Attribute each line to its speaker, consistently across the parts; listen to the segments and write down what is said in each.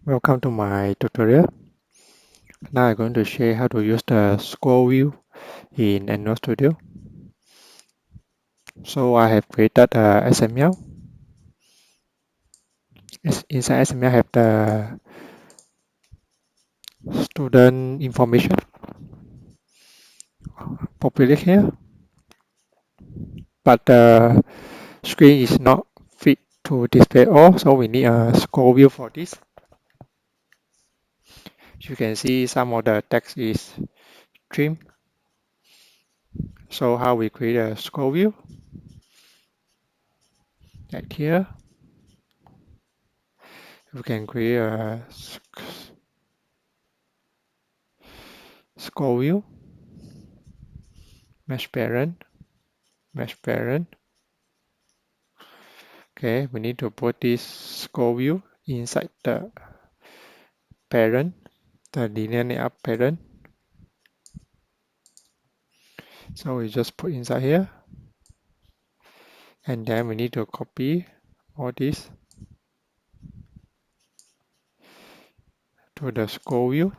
Speaker 1: Welcome to my tutorial. Now I'm going to show you how to use the ScrollView in Android Studio. So I have created a XML. Inside XML I have the student information populated here, but the screen is not fit to display all, so we need a ScrollView for this. You can see some of the text is trimmed. So how we create a ScrollView? Like here, you can create a ScrollView, mesh parent. Okay, we need to put this ScrollView inside the parent, the linear layout parent. So we just put inside here, and then we need to copy all this to the ScrollView.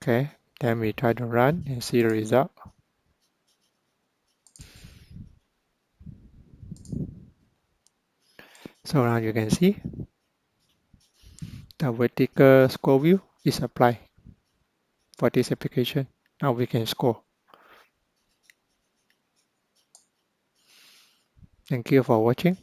Speaker 1: Okay, then we try to run and see the result. So now you can see the vertical ScrollView is applied for this application. Now we can scroll. Thank you for watching.